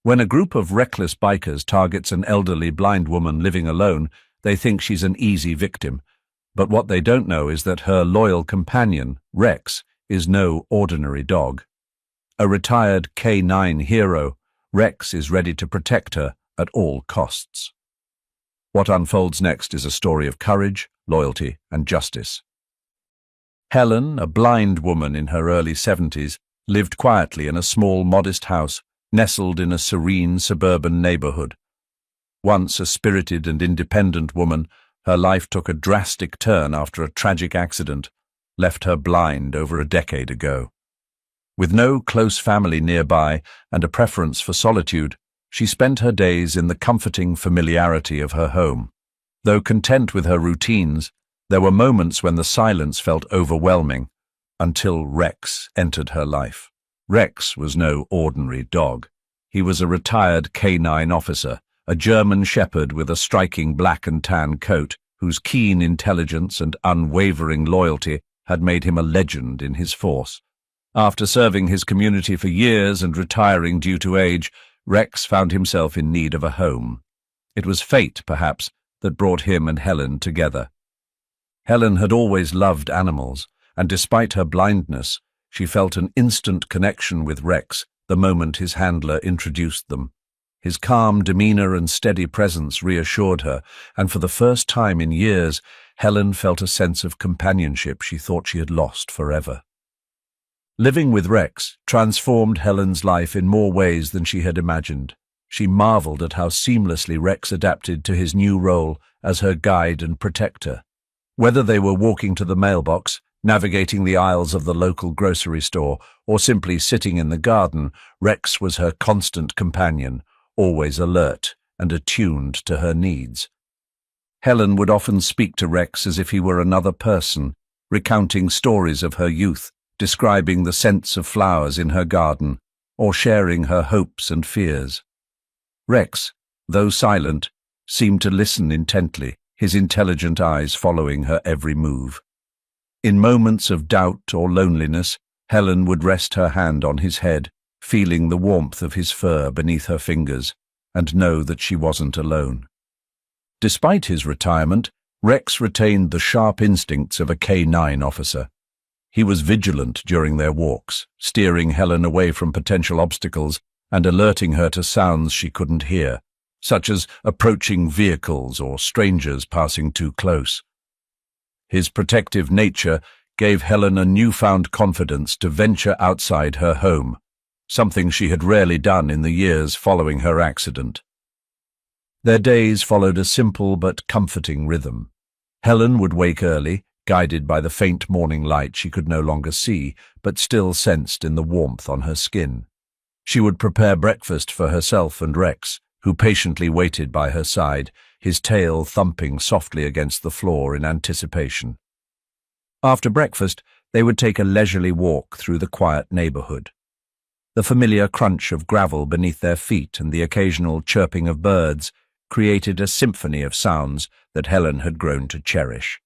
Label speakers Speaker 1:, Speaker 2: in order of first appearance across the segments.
Speaker 1: When a group of reckless bikers targets an elderly blind woman living alone, they think she's an easy victim. But what they don't know is that her loyal companion, Rex, is no ordinary dog. A retired K9 hero, Rex is ready to protect her at all costs. What unfolds next is a story of courage, loyalty, and justice. Helen, a blind woman in her early 70s, lived quietly in a small, modest house nestled in a serene suburban neighborhood. Once a spirited and independent woman, her life took a drastic turn after a tragic accident left her blind over a decade ago. With no close family nearby and a preference for solitude, she spent her days in the comforting familiarity of her home. Though content with her routines, there were moments when the silence felt overwhelming, until Rex entered her life. Rex was no ordinary dog. He was a retired K9 officer, a German shepherd with a striking black and tan coat, whose keen intelligence and unwavering loyalty had made him a legend in his force. After serving his community for years and retiring due to age, Rex found himself in need of a home. It was fate, perhaps, that brought him and Helen together. Helen had always loved animals, and despite her blindness, she felt an instant connection with Rex the moment his handler introduced them. His calm demeanor and steady presence reassured her, and for the first time in years, Helen felt a sense of companionship she thought she had lost forever. Living with Rex transformed Helen's life in more ways than she had imagined. She marveled at how seamlessly Rex adapted to his new role as her guide and protector. Whether they were walking to the mailbox, navigating the aisles of the local grocery store, or simply sitting in the garden, Rex was her constant companion, always alert and attuned to her needs. Helen would often speak to Rex as if he were another person, recounting stories of her youth, describing the scents of flowers in her garden, or sharing her hopes and fears. Rex, though silent, seemed to listen intently, his intelligent eyes following her every move. In moments of doubt or loneliness, Helen would rest her hand on his head, feeling the warmth of his fur beneath her fingers, and know that she wasn't alone. Despite his retirement, Rex retained the sharp instincts of a K9 officer. He was vigilant during their walks, steering Helen away from potential obstacles and alerting her to sounds she couldn't hear, such as approaching vehicles or strangers passing too close. His protective nature gave Helen a newfound confidence to venture outside her home, something she had rarely done in the years following her accident. Their days followed a simple but comforting rhythm. Helen would wake early, guided by the faint morning light she could no longer see, but still sensed in the warmth on her skin. She would prepare breakfast for herself and Rex, who patiently waited by her side, his tail thumping softly against the floor in anticipation. After breakfast, they would take a leisurely walk through the quiet neighborhood. The familiar crunch of gravel beneath their feet and the occasional chirping of birds created a symphony of sounds that Helen had grown to cherish.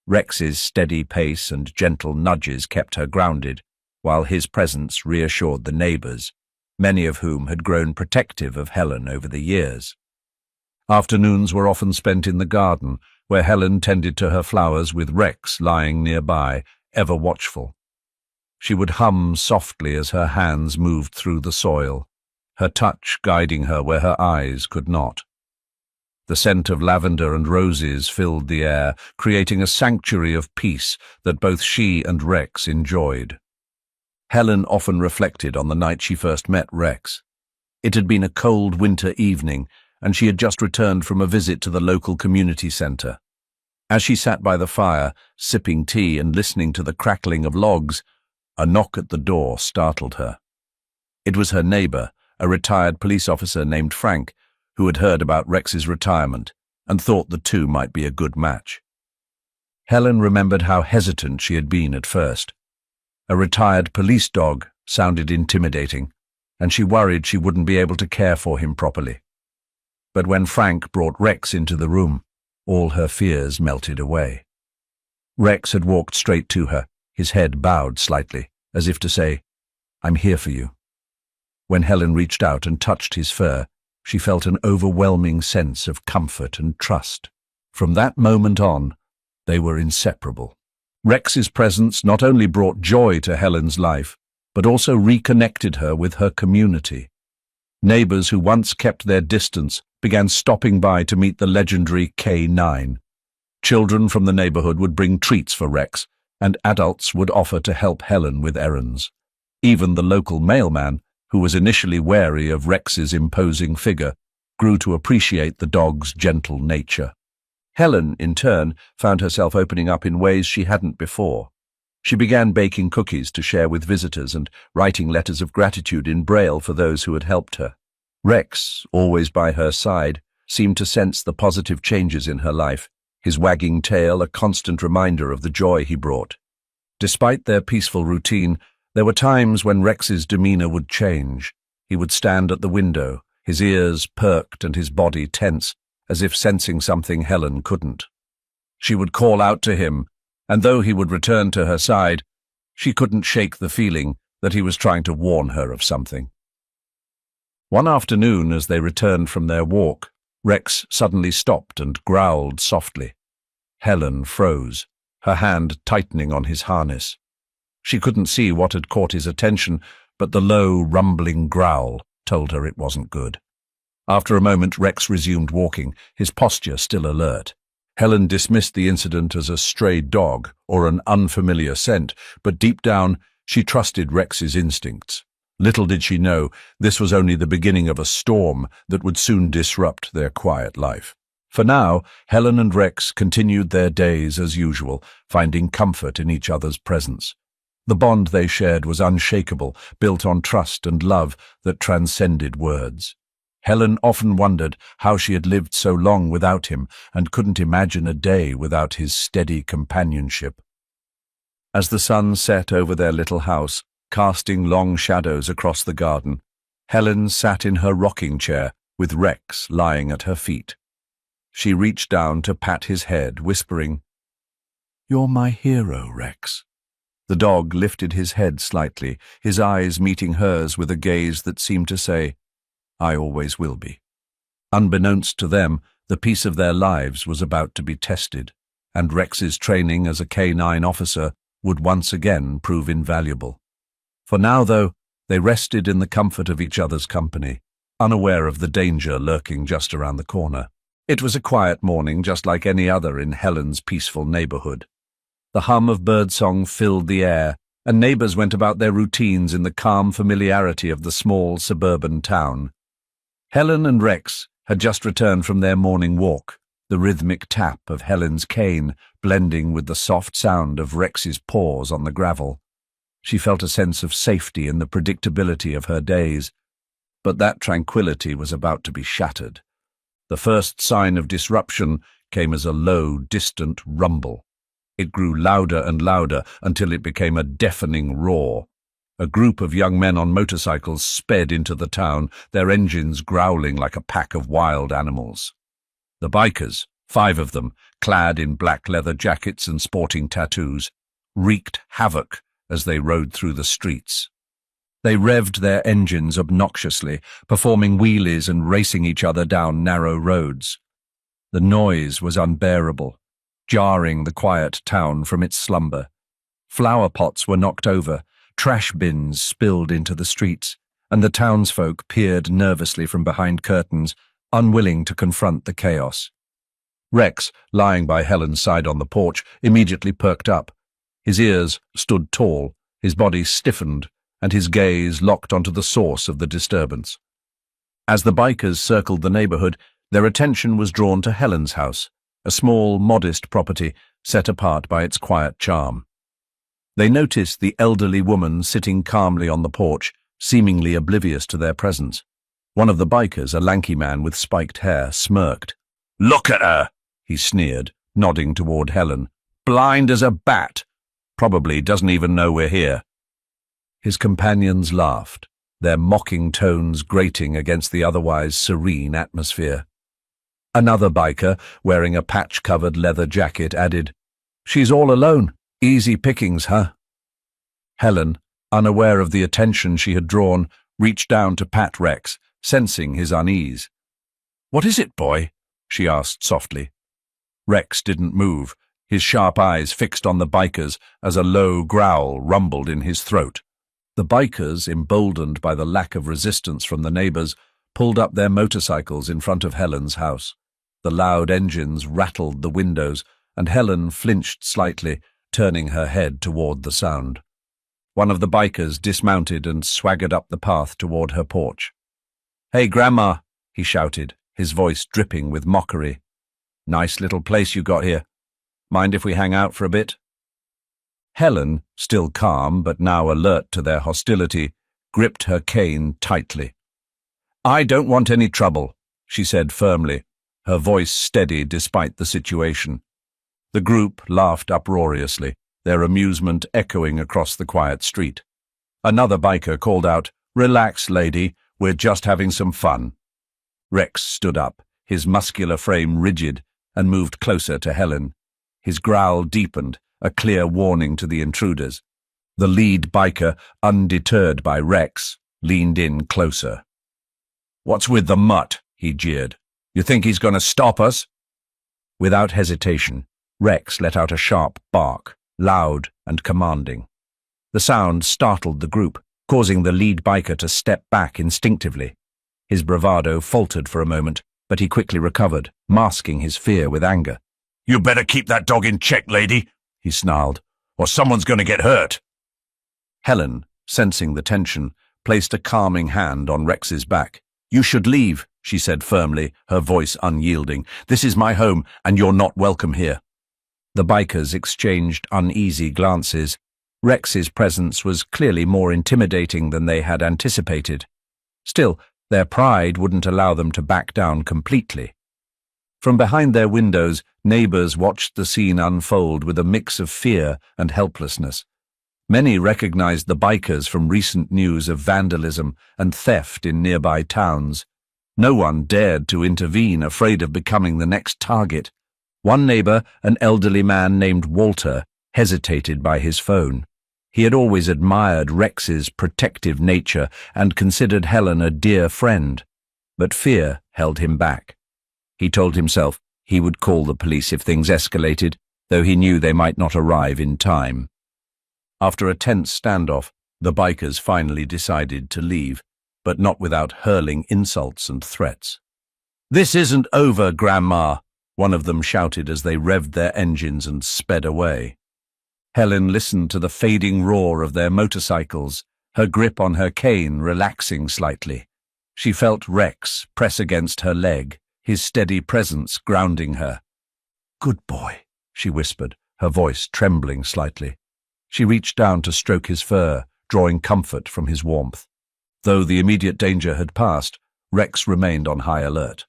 Speaker 1: Rex's steady pace and gentle nudges kept her grounded, while his presence reassured the neighbors, many of whom had grown protective of Helen over the years. Afternoons were often spent in the garden, where Helen tended to her flowers with Rex lying nearby, ever watchful. She would hum softly as her hands moved through the soil, her touch guiding her where her eyes could not. The scent of lavender and roses filled the air, creating a sanctuary of peace that both she and Rex enjoyed. Helen often reflected on the night she first met Rex. It had been a cold winter evening, and she had just returned from a visit to the local community center. As she sat by the fire, sipping tea and listening to the crackling of logs, a knock at the door startled her. It was her neighbor, a retired police officer named Frank, who had heard about Rex's retirement and thought the two might be a good match. Helen remembered how hesitant she had been at first. A retired police dog sounded intimidating, and she worried she wouldn't be able to care for him properly. But when Frank brought Rex into the room, all her fears melted away. Rex had walked straight to her, his head bowed slightly, as if to say, "I'm here for you." When Helen reached out and touched his fur, she felt an overwhelming sense of comfort and trust. From that moment on, they were inseparable. Rex's presence not only brought joy to Helen's life, but also reconnected her with her community. Neighbors who once kept their distance began stopping by to meet the legendary K9. Children from the neighborhood would bring treats for Rex, and adults would offer to help Helen with errands. Even the local mailman, who was initially wary of Rex's imposing figure, grew to appreciate the dog's gentle nature. Helen, in turn, found herself opening up in ways she hadn't before. She began baking cookies to share with visitors and writing letters of gratitude in Braille for those who had helped her. Rex, always by her side, seemed to sense the positive changes in her life, his wagging tail a constant reminder of the joy he brought. Despite their peaceful routine, there were times when Rex's demeanor would change. He would stand at the window, his ears perked and his body tense, as if sensing something Helen couldn't. She would call out to him, and though he would return to her side, she couldn't shake the feeling that he was trying to warn her of something. One afternoon, as they returned from their walk, Rex suddenly stopped and growled softly. Helen froze, her hand tightening on his harness. She couldn't see what had caught his attention, but the low, rumbling growl told her it wasn't good. After a moment, Rex resumed walking, his posture still alert. Helen dismissed the incident as a stray dog or an unfamiliar scent, but deep down, she trusted Rex's instincts. Little did she know, this was only the beginning of a storm that would soon disrupt their quiet life. For now, Helen and Rex continued their days as usual, finding comfort in each other's presence. The bond they shared was unshakable, built on trust and love that transcended words. Helen often wondered how she had lived so long without him and couldn't imagine a day without his steady companionship. As the sun set over their little house, casting long shadows across the garden, Helen sat in her rocking chair with Rex lying at her feet. She reached down to pat his head, whispering, "You're my hero, Rex." The dog lifted his head slightly, his eyes meeting hers with a gaze that seemed to say, "I always will be." Unbeknownst to them, the peace of their lives was about to be tested, and Rex's training as a K9 officer would once again prove invaluable. For now, though, they rested in the comfort of each other's company, unaware of the danger lurking just around the corner. It was a quiet morning, just like any other in Helen's peaceful neighborhood. The hum of birdsong filled the air, and neighbors went about their routines in the calm familiarity of the small suburban town. Helen and Rex had just returned from their morning walk, the rhythmic tap of Helen's cane blending with the soft sound of Rex's paws on the gravel. She felt a sense of safety in the predictability of her days, but that tranquility was about to be shattered. The first sign of disruption came as a low, distant rumble. It grew louder and louder until it became a deafening roar. A group of young men on motorcycles sped into the town, their engines growling like a pack of wild animals. The bikers, 5 of them, clad in black leather jackets and sporting tattoos, wreaked havoc as they rode through the streets. They revved their engines obnoxiously, performing wheelies and racing each other down narrow roads. The noise was unbearable, jarring the quiet town from its slumber. Flower pots were knocked over, trash bins spilled into the streets, and the townsfolk peered nervously from behind curtains, unwilling to confront the chaos. Rex, lying by Helen's side on the porch, immediately perked up. His ears stood tall, his body stiffened, and his gaze locked onto the source of the disturbance. As the bikers circled the neighborhood, their attention was drawn to Helen's house, a small, modest property set apart by its quiet charm. They noticed the elderly woman sitting calmly on the porch, seemingly oblivious to their presence. One of the bikers, a lanky man with spiked hair, smirked. "Look at her," he sneered, nodding toward Helen. "Blind as a bat. Probably doesn't even know we're here." His companions laughed, their mocking tones grating against the otherwise serene atmosphere. Another biker, wearing a patch-covered leather jacket, added, "She's all alone. Easy pickings, huh?" Helen, unaware of the attention she had drawn, reached down to pat Rex, sensing his unease. "What is it, boy?" she asked softly. Rex didn't move, his sharp eyes fixed on the bikers as a low growl rumbled in his throat. The bikers, emboldened by the lack of resistance from the neighbors, pulled up their motorcycles in front of Helen's house. The loud engines rattled the windows, and Helen flinched slightly, turning her head toward the sound. One of the bikers dismounted and swaggered up the path toward her porch. "Hey, Grandma," he shouted, his voice dripping with mockery. "Nice little place you got here. Mind if we hang out for a bit?" Helen, still calm but now alert to their hostility, gripped her cane tightly. "I don't want any trouble," she said firmly, her voice steady despite the situation. The group laughed uproariously, their amusement echoing across the quiet street. Another biker called out, "Relax, lady, we're just having some fun." Rex stood up, his muscular frame rigid, and moved closer to Helen. His growl deepened, a clear warning to the intruders. The lead biker, undeterred by Rex, leaned in closer. "What's with the mutt?" he jeered. "You think he's going to stop us?" Without hesitation, Rex let out a sharp bark, loud and commanding. The sound startled the group, causing the lead biker to step back instinctively. His bravado faltered for a moment, but he quickly recovered, masking his fear with anger. "You better keep that dog in check, lady," he snarled, "or someone's going to get hurt." Helen, sensing the tension, placed a calming hand on Rex's back. "You should leave," she said firmly, her voice unyielding. "This is my home, and you're not welcome here." The bikers exchanged uneasy glances. Rex's presence was clearly more intimidating than they had anticipated. Still, their pride wouldn't allow them to back down completely. From behind their windows, neighbors watched the scene unfold with a mix of fear and helplessness. Many recognized the bikers from recent news of vandalism and theft in nearby towns. No one dared to intervene, afraid of becoming the next target. One neighbor, an elderly man named Walter, hesitated by his phone. He had always admired Rex's protective nature and considered Helen a dear friend, but fear held him back. He told himself he would call the police if things escalated, though he knew they might not arrive in time. After a tense standoff, the bikers finally decided to leave, but not without hurling insults and threats. "This isn't over, Grandma," one of them shouted as they revved their engines and sped away. Helen listened to the fading roar of their motorcycles, her grip on her cane relaxing slightly. She felt Rex press against her leg, his steady presence grounding her. "Good boy," she whispered, her voice trembling slightly. She reached down to stroke his fur, drawing comfort from his warmth. Though the immediate danger had passed, Rex remained on high alert.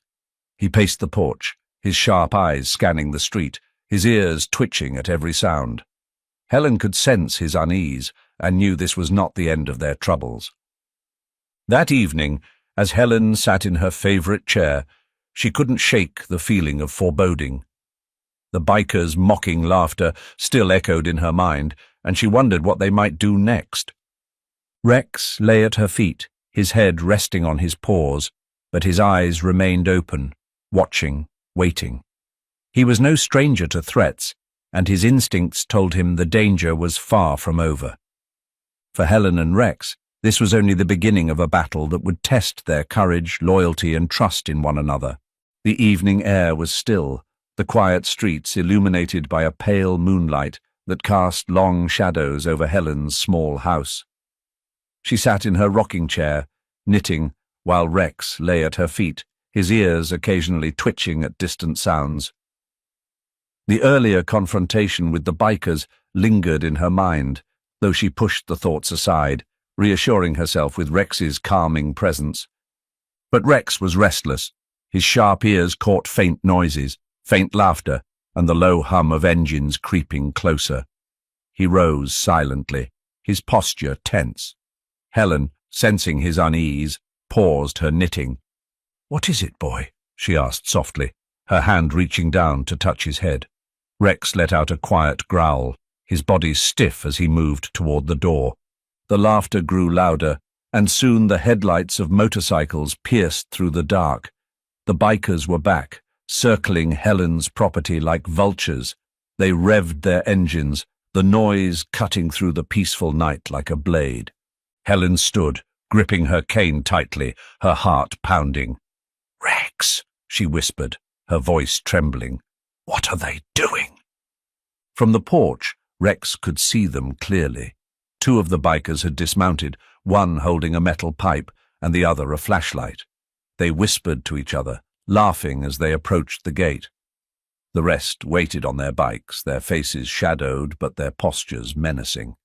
Speaker 1: He paced the porch, his sharp eyes scanning the street, his ears twitching at every sound. Helen could sense his unease and knew this was not the end of their troubles. That evening, as Helen sat in her favorite chair, she couldn't shake the feeling of foreboding. The bikers' mocking laughter still echoed in her mind, and she wondered what they might do next. Rex lay at her feet, his head resting on his paws, but his eyes remained open, watching, waiting. He was no stranger to threats, and his instincts told him the danger was far from over. For Helen and Rex, this was only the beginning of a battle that would test their courage, loyalty, and trust in one another. The evening air was still, the quiet streets illuminated by a pale moonlight that cast long shadows over Helen's small house. She sat in her rocking chair, knitting, while Rex lay at her feet, his ears occasionally twitching at distant sounds. The earlier confrontation with the bikers lingered in her mind, though she pushed the thoughts aside, reassuring herself with Rex's calming presence. But Rex was restless. His sharp ears caught faint noises, faint laughter, and the low hum of engines creeping closer. He rose silently, his posture tense. Helen, sensing his unease, paused her knitting. "What is it, boy?" she asked softly, her hand reaching down to touch his head. Rex let out a quiet growl, his body stiff as he moved toward the door. The laughter grew louder, and soon the headlights of motorcycles pierced through the dark. The bikers were back, circling Helen's property like vultures. They revved their engines, the noise cutting through the peaceful night like a blade. Helen stood, gripping her cane tightly, her heart pounding. "Rex," she whispered, her voice trembling. "What are they doing?" From the porch, Rex could see them clearly. Two of the bikers had dismounted, one holding a metal pipe and the other a flashlight. They whispered to each other, laughing as they approached the gate. The rest waited on their bikes, their faces shadowed but their postures menacing.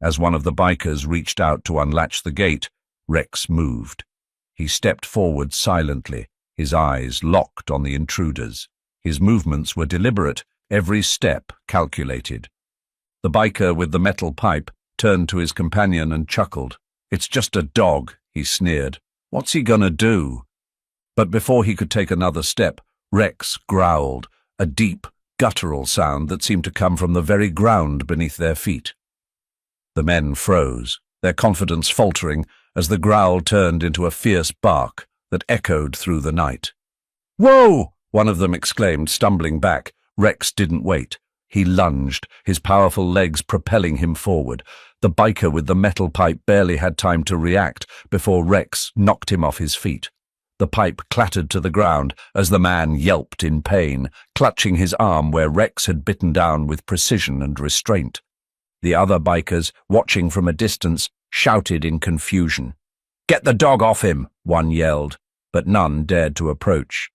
Speaker 1: As one of the bikers reached out to unlatch the gate, Rex moved. He stepped forward silently, his eyes locked on the intruders. His movements were deliberate, every step calculated. The biker with the metal pipe turned to his companion and chuckled. "It's just a dog," he sneered. "What's he gonna do?" But before he could take another step, Rex growled, a deep, guttural sound that seemed to come from the very ground beneath their feet. The men froze, their confidence faltering as the growl turned into a fierce bark that echoed through the night. "Whoa!" one of them exclaimed, stumbling back. Rex didn't wait. He lunged, his powerful legs propelling him forward. The biker with the metal pipe barely had time to react before Rex knocked him off his feet. The pipe clattered to the ground as the man yelped in pain, clutching his arm where Rex had bitten down with precision and restraint. The other bikers, watching from a distance, shouted in confusion. "Get the dog off him!" one yelled, but none dared to approach.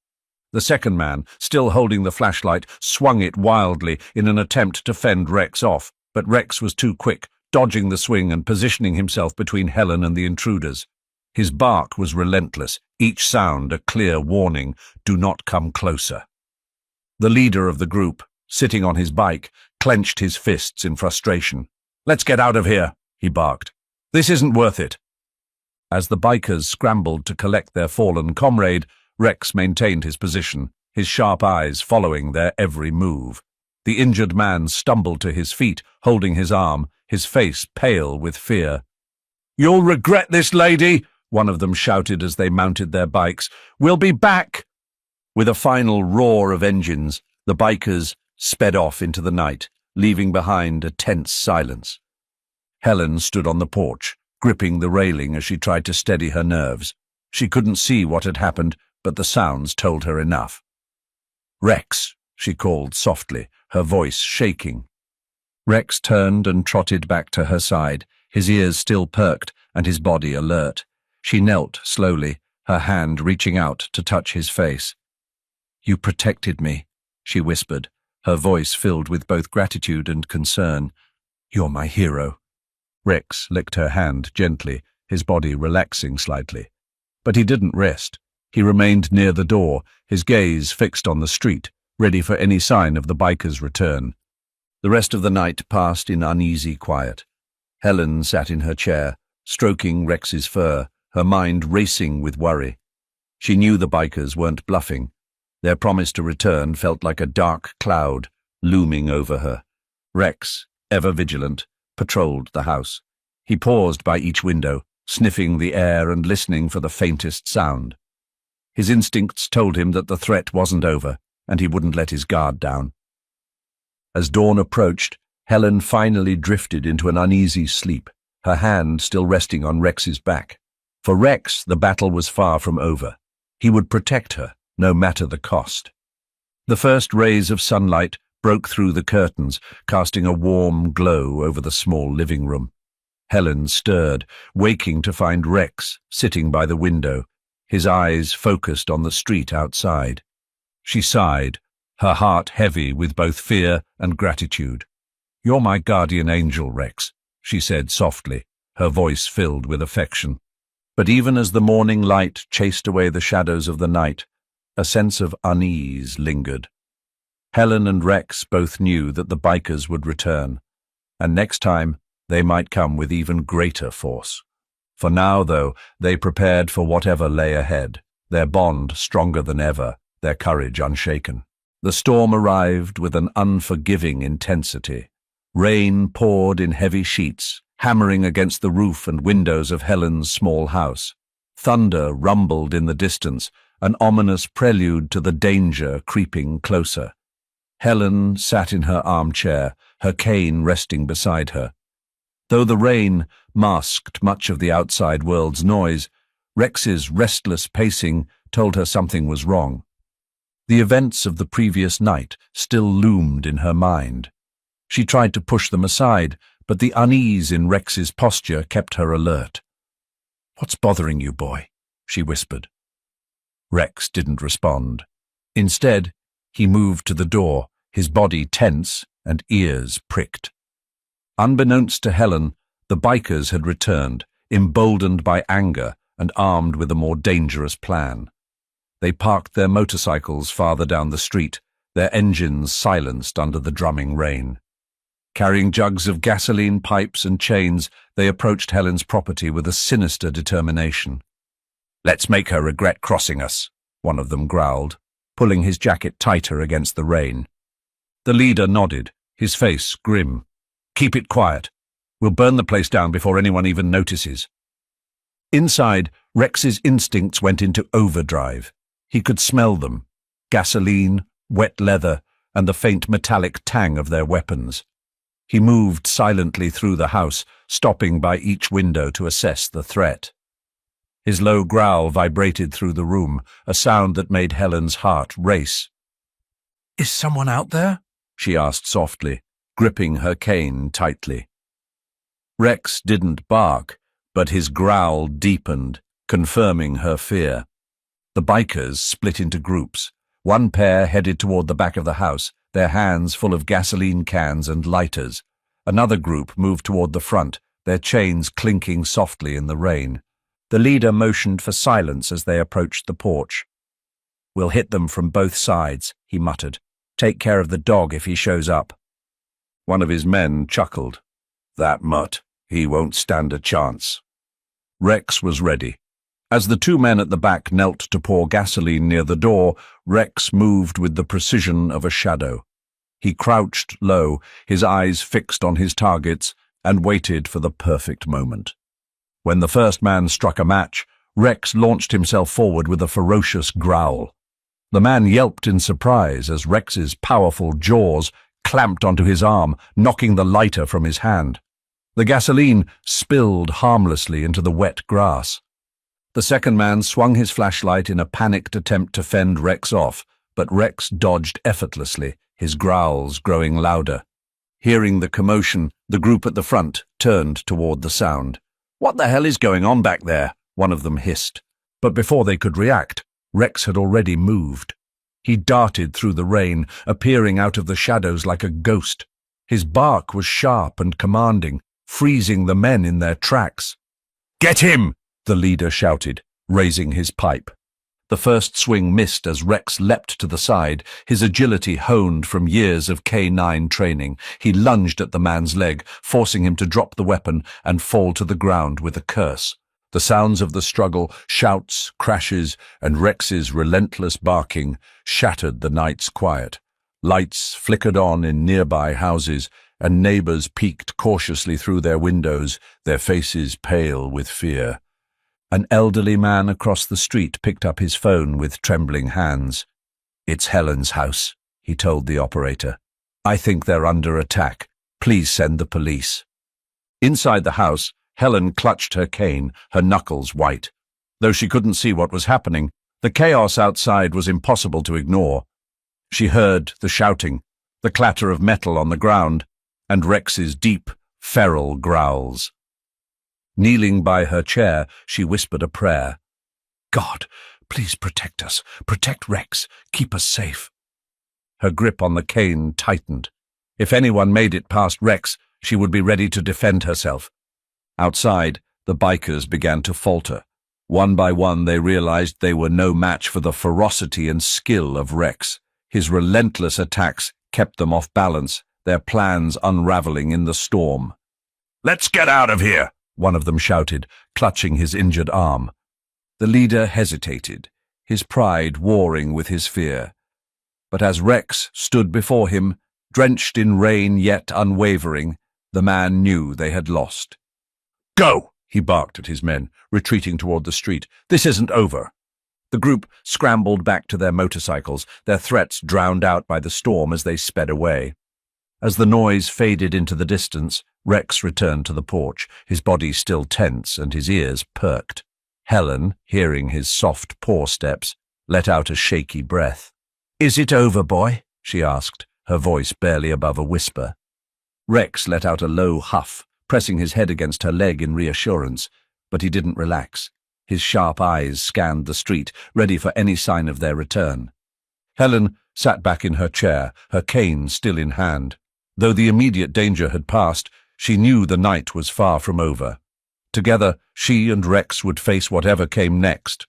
Speaker 1: The second man, still holding the flashlight, swung it wildly in an attempt to fend Rex off, but Rex was too quick, dodging the swing and positioning himself between Helen and the intruders. His bark was relentless, each sound a clear warning, "Do not come closer." The leader of the group, sitting on his bike, clenched his fists in frustration. "Let's get out of here," he barked. "This isn't worth it." As the bikers scrambled to collect their fallen comrade, Rex maintained his position, his sharp eyes following their every move. The injured man stumbled to his feet, holding his arm, his face pale with fear. "You'll regret this, lady," one of them shouted as they mounted their bikes. "We'll be back." With a final roar of engines, the bikers sped off into the night, leaving behind a tense silence. Helen stood on the porch, gripping the railing as she tried to steady her nerves. She couldn't see what had happened, but the sounds told her enough. "Rex," she called softly, her voice shaking. Rex turned and trotted back to her side, his ears still perked and his body alert. She knelt slowly, her hand reaching out to touch his face. "You protected me," she whispered, her voice filled with both gratitude and concern. "You're my hero." Rex licked her hand gently, his body relaxing slightly. But he didn't rest. He remained near the door, his gaze fixed on the street, ready for any sign of the biker's return. The rest of the night passed in uneasy quiet. Helen sat in her chair, stroking Rex's fur, her mind racing with worry. She knew the bikers weren't bluffing. Their promise to return felt like a dark cloud looming over her. Rex, ever vigilant, patrolled the house. He paused by each window, sniffing the air and listening for the faintest sound. His instincts told him that the threat wasn't over, and he wouldn't let his guard down. As dawn approached, Helen finally drifted into an uneasy sleep, her hand still resting on Rex's back. For Rex, the battle was far from over. He would protect her, no matter the cost. The first rays of sunlight broke through the curtains, casting a warm glow over the small living room. Helen stirred, waking to find Rex sitting by the window, his eyes focused on the street outside. She sighed, her heart heavy with both fear and gratitude. "You're my guardian angel, Rex," she said softly, her voice filled with affection. But even as the morning light chased away the shadows of the night, a sense of unease lingered. Helen and Rex both knew that the bikers would return, and next time they might come with even greater force. For now, though, they prepared for whatever lay ahead, their bond stronger than ever, their courage unshaken. The storm arrived with an unforgiving intensity. Rain poured in heavy sheets, hammering against the roof and windows of Helen's small house. Thunder rumbled in the distance, an ominous prelude to the danger creeping closer. Helen sat in her armchair, her cane resting beside her. Though the rain masked much of the outside world's noise, Rex's restless pacing told her something was wrong. The events of the previous night still loomed in her mind. She tried to push them aside, but the unease in Rex's posture kept her alert. "What's bothering you, boy?" she whispered. Rex didn't respond. Instead, he moved to the door, his body tense and ears pricked. Unbeknownst to Helen, the bikers had returned, emboldened by anger and armed with a more dangerous plan. They parked their motorcycles farther down the street, their engines silenced under the drumming rain. Carrying jugs of gasoline, pipes and chains, they approached Helen's property with a sinister determination. "Let's make her regret crossing us," one of them growled, pulling his jacket tighter against the rain. The leader nodded, his face grim. "Keep it quiet. We'll burn the place down before anyone even notices." Inside, Rex's instincts went into overdrive. He could smell them: gasoline, wet leather, and the faint metallic tang of their weapons. He moved silently through the house, stopping by each window to assess the threat. His low growl vibrated through the room, a sound that made Helen's heart race. "Is someone out there?" she asked softly, gripping her cane tightly. Rex didn't bark, but his growl deepened, confirming her fear. The bikers split into groups. One pair headed toward the back of the house, their hands full of gasoline cans and lighters. Another group moved toward the front, their chains clinking softly in the rain. The leader motioned for silence as they approached the porch. "We'll hit them from both sides," he muttered. "Take care of the dog if he shows up." One of his men chuckled. "That mutt, he won't stand a chance." Rex was ready. As the two men at the back knelt to pour gasoline near the door, Rex moved with the precision of a shadow. He crouched low, his eyes fixed on his targets, and waited for the perfect moment. When the first man struck a match, Rex launched himself forward with a ferocious growl. The man yelped in surprise as Rex's powerful jaws clamped onto his arm, knocking the lighter from his hand. The gasoline spilled harmlessly into the wet grass. The second man swung his flashlight in a panicked attempt to fend Rex off, but Rex dodged effortlessly, his growls growing louder. Hearing the commotion, the group at the front turned toward the sound. "What the hell is going on back there?" one of them hissed. But before they could react, Rex had already moved. He darted through the rain, appearing out of the shadows like a ghost. His bark was sharp and commanding, freezing the men in their tracks. "Get him!" the leader shouted, raising his pipe. The first swing missed as Rex leapt to the side, his agility honed from years of K9 training. He lunged at the man's leg, forcing him to drop the weapon and fall to the ground with a curse. The sounds of the struggle, shouts, crashes, and Rex's relentless barking shattered the night's quiet. Lights flickered on in nearby houses, and neighbors peeked cautiously through their windows, their faces pale with fear. An elderly man across the street picked up his phone with trembling hands. "It's Helen's house," he told the operator. "I think they're under attack. Please send the police." Inside the house, Helen clutched her cane, her knuckles white. Though she couldn't see what was happening, the chaos outside was impossible to ignore. She heard the shouting, the clatter of metal on the ground, and Rex's deep, feral growls. Kneeling by her chair, she whispered a prayer. "God, please protect us. Protect Rex. Keep us safe." Her grip on the cane tightened. If anyone made it past Rex, she would be ready to defend herself. Outside, the bikers began to falter. One by one, they realized they were no match for the ferocity and skill of Rex. His relentless attacks kept them off balance, their plans unraveling in the storm. "Let's get out of here!" one of them shouted, clutching his injured arm. The leader hesitated, his pride warring with his fear. But as Rex stood before him, drenched in rain yet unwavering, the man knew they had lost. Go! He barked at his men, retreating toward the street. This isn't over. The group scrambled back to their motorcycles, their threats drowned out by the storm as they sped away. As the noise faded into the distance, Rex returned to the porch, his body still tense and his ears perked. Helen, hearing his soft paw steps, let out a shaky breath. "Is it over, boy?" she asked, her voice barely above a whisper. Rex let out a low huff, pressing his head against her leg in reassurance, but he didn't relax. His sharp eyes scanned the street, ready for any sign of their return. Helen sat back in her chair, her cane still in hand. Though the immediate danger had passed, she knew the night was far from over. Together, she and Rex would face whatever came next.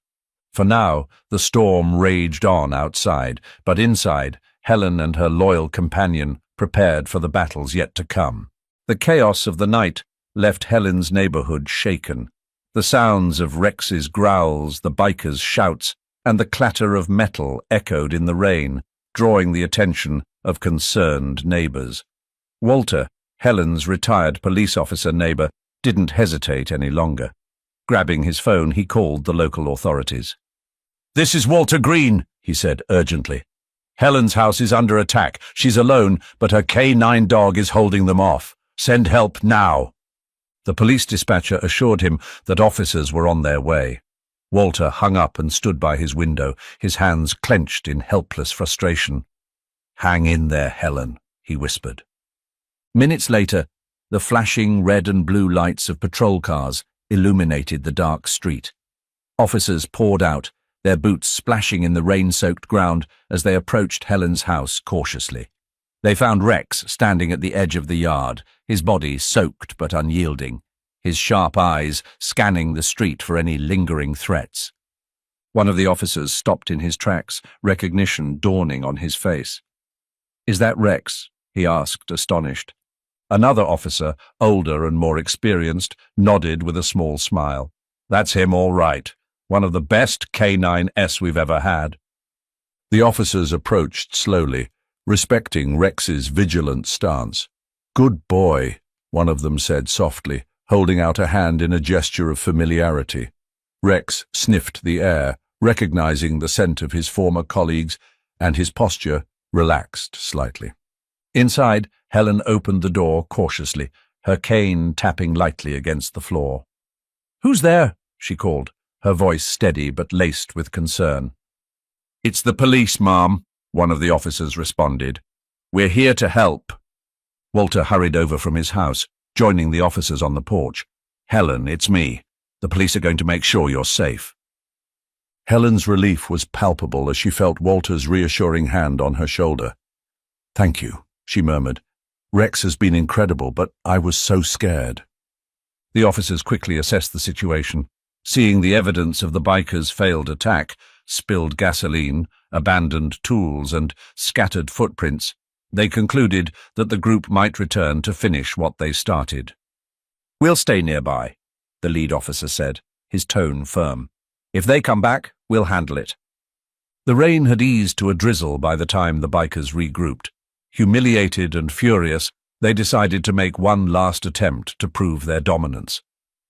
Speaker 1: For now, the storm raged on outside, but inside, Helen and her loyal companion prepared for the battles yet to come. The chaos of the night left Helen's neighborhood shaken. The sounds of Rex's growls, the bikers' shouts, and the clatter of metal echoed in the rain, drawing the attention of concerned neighbors. Walter, Helen's retired police officer neighbor, didn't hesitate any longer. Grabbing his phone, he called the local authorities. "This is Walter Green," he said urgently. "Helen's house is under attack. She's alone, but her K9 dog is holding them off. Send help now." The police dispatcher assured him that officers were on their way. Walter hung up and stood by his window, his hands clenched in helpless frustration. "Hang in there, Helen," he whispered. Minutes later, the flashing red and blue lights of patrol cars illuminated the dark street. Officers poured out, their boots splashing in the rain-soaked ground as they approached Helen's house cautiously. They found Rex standing at the edge of the yard, his body soaked but unyielding, his sharp eyes scanning the street for any lingering threats. One of the officers stopped in his tracks, recognition dawning on his face. "Is that Rex?" he asked, astonished. Another officer, older and more experienced, nodded with a small smile. "That's him, all right. One of the best K9s we've ever had." The officers approached slowly, respecting Rex's vigilant stance. "Good boy," one of them said softly, holding out a hand in a gesture of familiarity. Rex sniffed the air, recognizing the scent of his former colleagues, and his posture relaxed slightly. Inside, Helen opened the door cautiously, her cane tapping lightly against the floor. "Who's there?" she called, her voice steady but laced with concern. "It's the police, Mom," one of the officers responded. "We're here to help." Walter hurried over from his house, joining the officers on the porch. "Helen, it's me. The police are going to make sure you're safe." Helen's relief was palpable as she felt Walter's reassuring hand on her shoulder. "Thank you," she murmured. "Rex has been incredible, but I was so scared." The officers quickly assessed the situation. Seeing the evidence of the bikers' failed attack, spilled gasoline, abandoned tools, and scattered footprints, they concluded that the group might return to finish what they started. "We'll stay nearby," the lead officer said, his tone firm. "If they come back, we'll handle it." The rain had eased to a drizzle by the time the bikers regrouped. Humiliated and furious, they decided to make one last attempt to prove their dominance.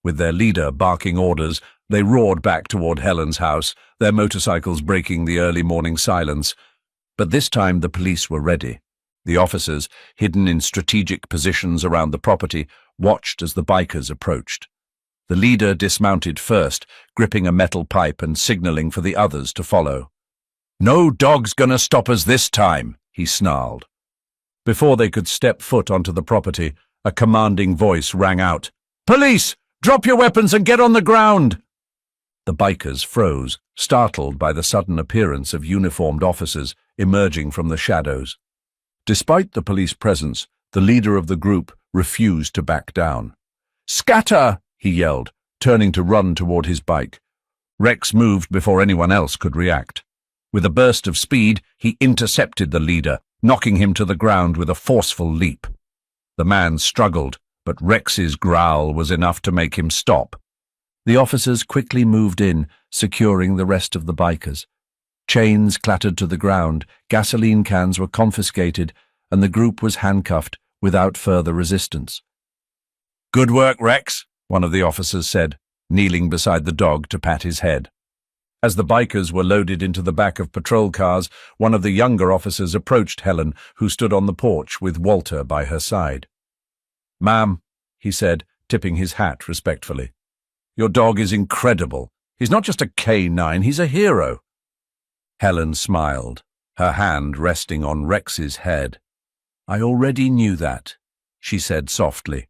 Speaker 1: With their leader barking orders, they roared back toward Helen's house, their motorcycles breaking the early morning silence. But this time the police were ready. The officers, hidden in strategic positions around the property, watched as the bikers approached. The leader dismounted first, gripping a metal pipe and signaling for the others to follow. "No dog's gonna stop us this time," he snarled. Before they could step foot onto the property, a commanding voice rang out. "Police! Drop your weapons and get on the ground!" The bikers froze, startled by the sudden appearance of uniformed officers emerging from the shadows. Despite the police presence, the leader of the group refused to back down. "Scatter!" he yelled, turning to run toward his bike. Rex moved before anyone else could react. With a burst of speed, he intercepted the leader, knocking him to the ground with a forceful leap. The man struggled, but Rex's growl was enough to make him stop. The officers quickly moved in, securing the rest of the bikers. Chains clattered to the ground, gasoline cans were confiscated, and the group was handcuffed without further resistance. "Good work, Rex," one of the officers said, kneeling beside the dog to pat his head. As the bikers were loaded into the back of patrol cars, one of the younger officers approached Helen, who stood on the porch with Walter by her side. "Ma'am," he said, tipping his hat respectfully, "your dog is incredible. He's not just a K9, he's a hero." Helen smiled, her hand resting on Rex's head. "I already knew that," she said softly.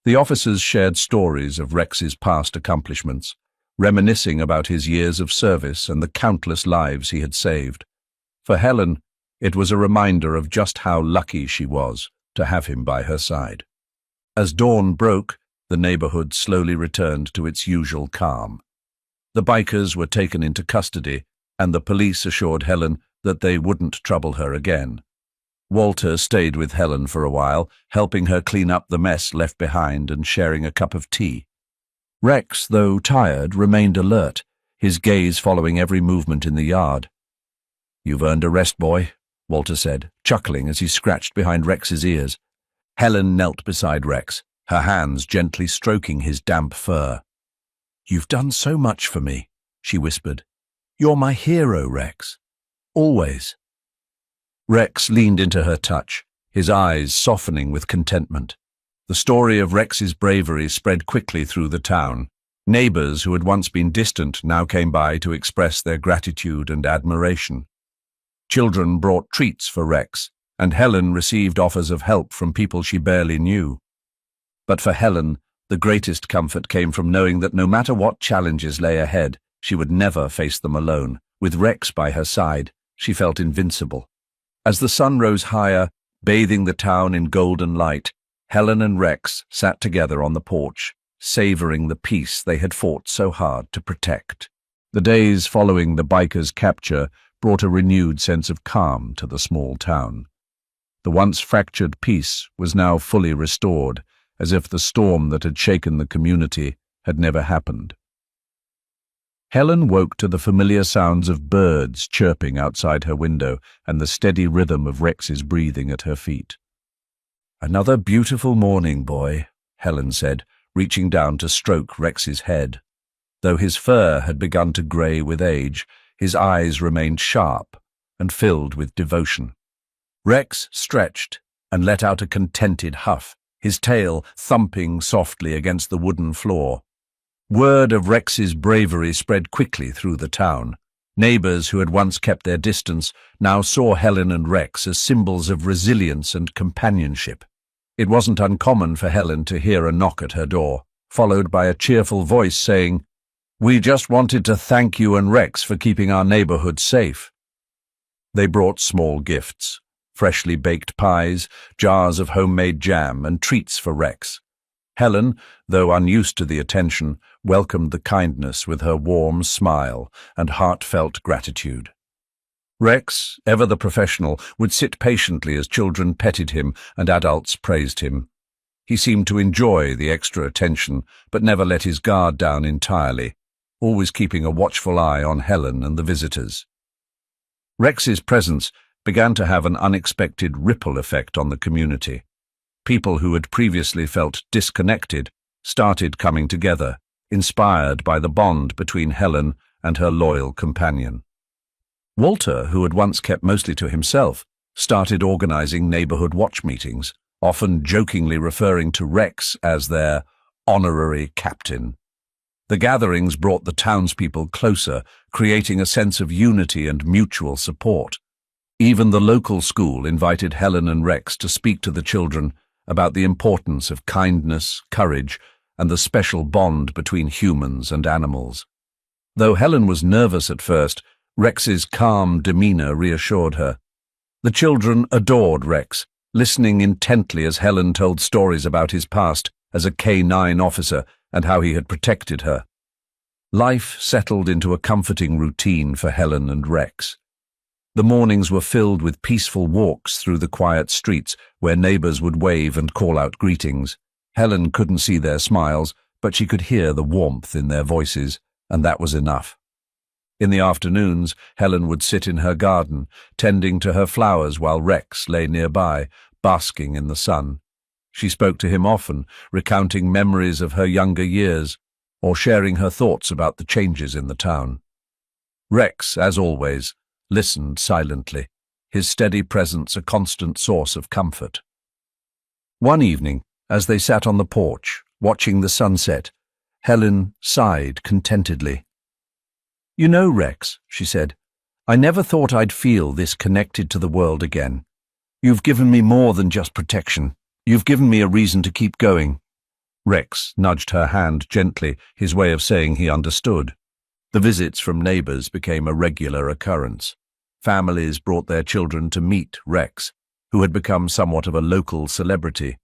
Speaker 1: The officers shared stories of Rex's past accomplishments, reminiscing about his years of service and the countless lives he had saved. For Helen, it was a reminder of just how lucky she was to have him by her side. As dawn broke, the neighborhood slowly returned to its usual calm. The bikers were taken into custody, and the police assured Helen that they wouldn't trouble her again. Walter stayed with Helen for a while, helping her clean up the mess left behind and sharing a cup of tea. Rex, though tired, remained alert, his gaze following every movement in the yard. "You've earned a rest, boy," Walter said, chuckling as he scratched behind Rex's ears. Helen knelt beside Rex, her hands gently stroking his damp fur. "You've done so much for me," she whispered. "You're my hero, Rex. Always." Rex leaned into her touch, his eyes softening with contentment. The story of Rex's bravery spread quickly through the town. Neighbors who had once been distant now came by to express their gratitude and admiration. Children brought treats for Rex, and Helen received offers of help from people she barely knew. But for Helen, the greatest comfort came from knowing that no matter what challenges lay ahead, she would never face them alone. With Rex by her side, she felt invincible. As the sun rose higher, bathing the town in golden light, Helen and Rex sat together on the porch, savoring the peace they had fought so hard to protect. The days following the bikers' capture brought a renewed sense of calm to the small town. The once fractured peace was now fully restored, as if the storm that had shaken the community had never happened. Helen woke to the familiar sounds of birds chirping outside her window and the steady rhythm of Rex's breathing at her feet. "Another beautiful morning, boy," Helen said, reaching down to stroke Rex's head. Though his fur had begun to grey with age, his eyes remained sharp and filled with devotion. Rex stretched and let out a contented huff, his tail thumping softly against the wooden floor. Word of Rex's bravery spread quickly through the town. Neighbors who had once kept their distance now saw Helen and Rex as symbols of resilience and companionship. It wasn't uncommon for Helen to hear a knock at her door, followed by a cheerful voice saying, "We just wanted to thank you and Rex for keeping our neighborhood safe." They brought small gifts, freshly baked pies, jars of homemade jam, and treats for Rex. Helen, though unused to the attention, welcomed the kindness with her warm smile and heartfelt gratitude. Rex, ever the professional, would sit patiently as children petted him and adults praised him. He seemed to enjoy the extra attention, but never let his guard down entirely, always keeping a watchful eye on Helen and the visitors. Rex's presence began to have an unexpected ripple effect on the community. People who had previously felt disconnected started coming together, inspired by the bond between Helen and her loyal companion. Walter, who had once kept mostly to himself, started organizing neighborhood watch meetings, often jokingly referring to Rex as their honorary captain. The gatherings brought the townspeople closer, creating a sense of unity and mutual support. Even the local school invited Helen and Rex to speak to the children about the importance of kindness, courage, and the special bond between humans and animals. Though Helen was nervous at first, Rex's calm demeanor reassured her. The children adored Rex, listening intently as Helen told stories about his past as a K9 officer and how he had protected her. Life settled into a comforting routine for Helen and Rex. The mornings were filled with peaceful walks through the quiet streets where neighbors would wave and call out greetings. Helen couldn't see their smiles, but she could hear the warmth in their voices, and that was enough. In the afternoons, Helen would sit in her garden, tending to her flowers while Rex lay nearby, basking in the sun. She spoke to him often, recounting memories of her younger years, or sharing her thoughts about the changes in the town. Rex, as always, listened silently, his steady presence a constant source of comfort. One evening, as they sat on the porch, watching the sunset, Helen sighed contentedly. "You know, Rex," she said, "I never thought I'd feel this connected to the world again. You've given me more than just protection. You've given me a reason to keep going." Rex nudged her hand gently, his way of saying he understood. The visits from neighbors became a regular occurrence. Families brought their children to meet Rex, who had become somewhat of a local celebrity.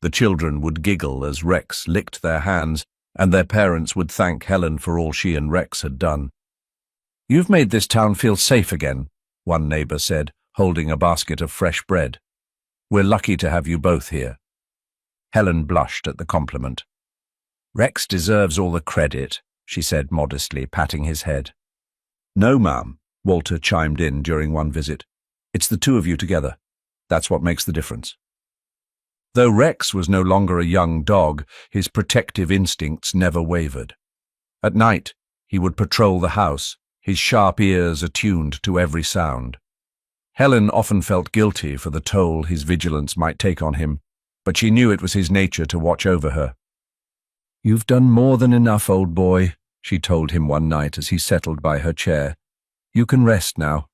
Speaker 1: The children would giggle as Rex licked their hands, and their parents would thank Helen for all she and Rex had done. "You've made this town feel safe again," one neighbor said, holding a basket of fresh bread. "We're lucky to have you both here." Helen blushed at the compliment. "Rex deserves all the credit," she said modestly, patting his head. "No, ma'am," Walter chimed in during one visit. "It's the two of you together. That's what makes the difference." Though Rex was no longer a young dog, his protective instincts never wavered. At night, he would patrol the house, his sharp ears attuned to every sound. Helen often felt guilty for the toll his vigilance might take on him, but she knew it was his nature to watch over her. "You've done more than enough, old boy," she told him one night as he settled by her chair. "You can rest now."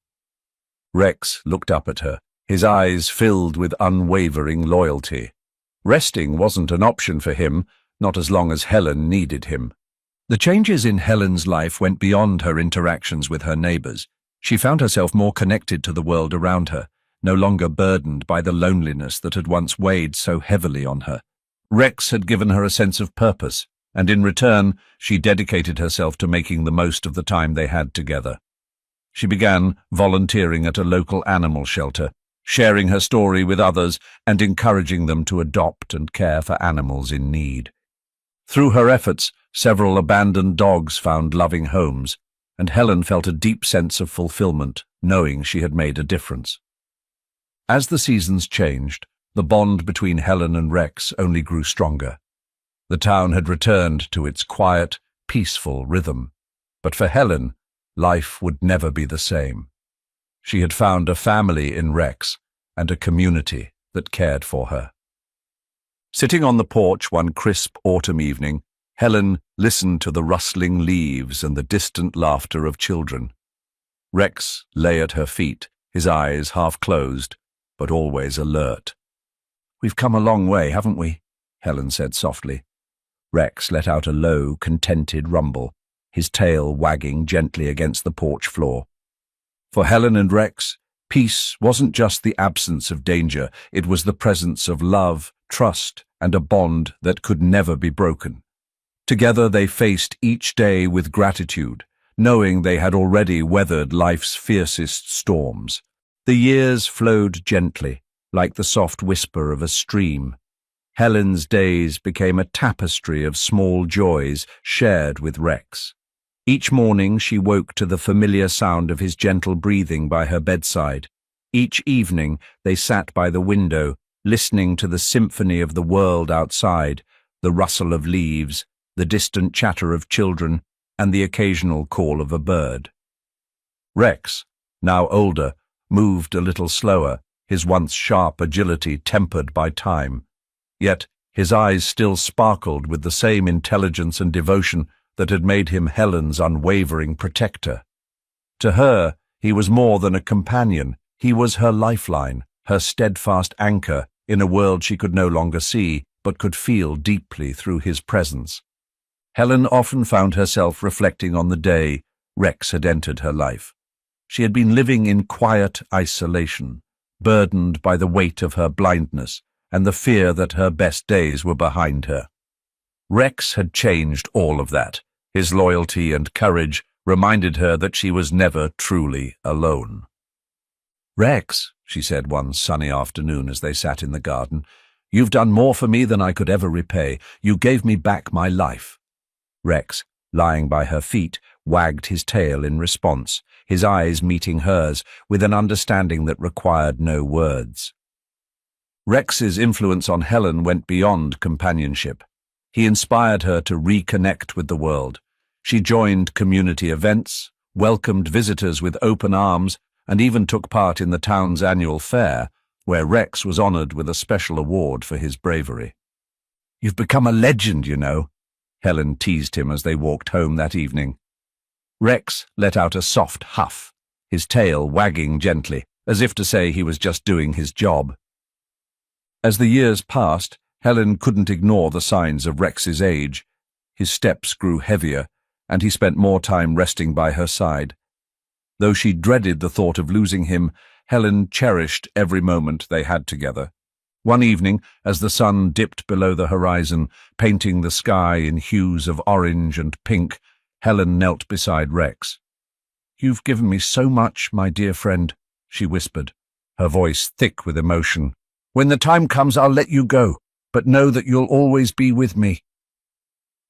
Speaker 1: Rex looked up at her, his eyes filled with unwavering loyalty. Resting wasn't an option for him, not as long as Helen needed him. The changes in Helen's life went beyond her interactions with her neighbors. She found herself more connected to the world around her, no longer burdened by the loneliness that had once weighed so heavily on her. Rex had given her a sense of purpose, and in return, she dedicated herself to making the most of the time they had together. She began volunteering at a local animal shelter, sharing her story with others and encouraging them to adopt and care for animals in need. Through her efforts, several abandoned dogs found loving homes, and Helen felt a deep sense of fulfillment, knowing she had made a difference. As the seasons changed, the bond between Helen and Rex only grew stronger. The town had returned to its quiet, peaceful rhythm, but for Helen, life would never be the same. She had found a family in Rex and a community that cared for her. Sitting on the porch one crisp autumn evening, Helen listened to the rustling leaves and the distant laughter of children. Rex lay at her feet, his eyes half closed, but always alert. "We've come a long way, haven't we?" Helen said softly. Rex let out a low, contented rumble, his tail wagging gently against the porch floor. For Helen and Rex, peace wasn't just the absence of danger, it was the presence of love, trust, and a bond that could never be broken. Together they faced each day with gratitude, knowing they had already weathered life's fiercest storms. The years flowed gently, like the soft whisper of a stream. Helen's days became a tapestry of small joys shared with Rex. Each morning she woke to the familiar sound of his gentle breathing by her bedside. Each evening they sat by the window, listening to the symphony of the world outside, the rustle of leaves, the distant chatter of children, and the occasional call of a bird. Rex, now older, moved a little slower, his once sharp agility tempered by time. Yet his eyes still sparkled with the same intelligence and devotion that had made him Helen's unwavering protector. To her, he was more than a companion. He was her lifeline, her steadfast anchor in a world she could no longer see, but could feel deeply through his presence. Helen often found herself reflecting on the day Rex had entered her life. She had been living in quiet isolation, burdened by the weight of her blindness and the fear that her best days were behind her. Rex had changed all of that. His loyalty and courage reminded her that she was never truly alone. "Rex," she said one sunny afternoon as they sat in the garden, "you've done more for me than I could ever repay. You gave me back my life." Rex, lying by her feet, wagged his tail in response, his eyes meeting hers with an understanding that required no words. Rex's influence on Helen went beyond companionship. He inspired her to reconnect with the world. She joined community events, welcomed visitors with open arms, and even took part in the town's annual fair, where Rex was honored with a special award for his bravery. "You've become a legend, you know," Helen teased him as they walked home that evening. Rex let out a soft huff, his tail wagging gently, as if to say he was just doing his job. As the years passed, Helen couldn't ignore the signs of Rex's age. His steps grew heavier, and he spent more time resting by her side. Though she dreaded the thought of losing him, Helen cherished every moment they had together. One evening, as the sun dipped below the horizon, painting the sky in hues of orange and pink, Helen knelt beside Rex. "You've given me so much, my dear friend," she whispered, her voice thick with emotion. "When the time comes, I'll let you go, but know that you'll always be with me."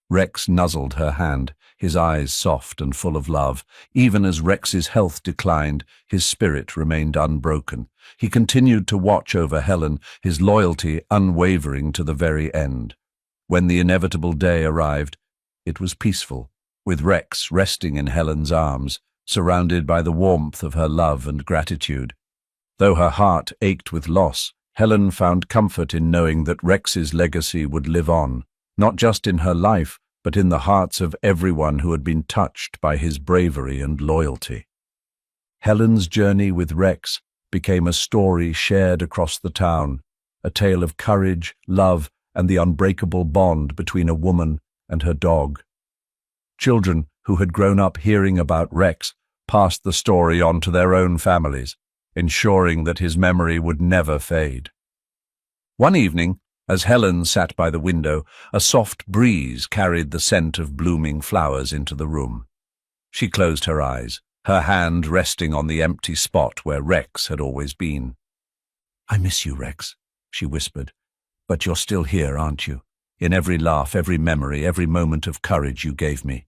Speaker 1: Rex nuzzled her hand, his eyes soft and full of love. Even as Rex's health declined, his spirit remained unbroken. He continued to watch over Helen, his loyalty unwavering to the very end. When the inevitable day arrived, it was peaceful, with Rex resting in Helen's arms, surrounded by the warmth of her love and gratitude. Though her heart ached with loss, Helen found comfort in knowing that Rex's legacy would live on, not just in her life, but in the hearts of everyone who had been touched by his bravery and loyalty. Helen's journey with Rex became a story shared across the town, a tale of courage, love, and the unbreakable bond between a woman and her dog. Children who had grown up hearing about Rex passed the story on to their own families, ensuring that his memory would never fade. One evening, as Helen sat by the window, a soft breeze carried the scent of blooming flowers into the room. She closed her eyes, her hand resting on the empty spot where Rex had always been. "I miss you, Rex," she whispered, "but you're still here, aren't you? In every laugh, every memory, every moment of courage you gave me."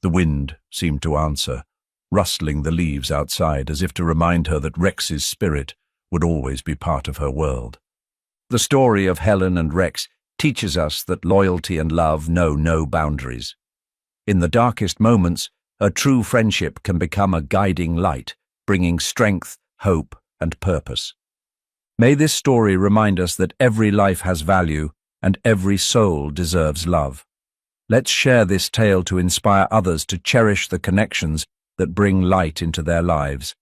Speaker 1: The wind seemed to answer, rustling the leaves outside as if to remind her that Rex's spirit would always be part of her world. The story of Helen and Rex teaches us that loyalty and love know no boundaries. In the darkest moments, a true friendship can become a guiding light, bringing strength, hope, and purpose. May this story remind us that every life has value and every soul deserves love. Let's share this tale to inspire others to cherish the connections that bring light into their lives.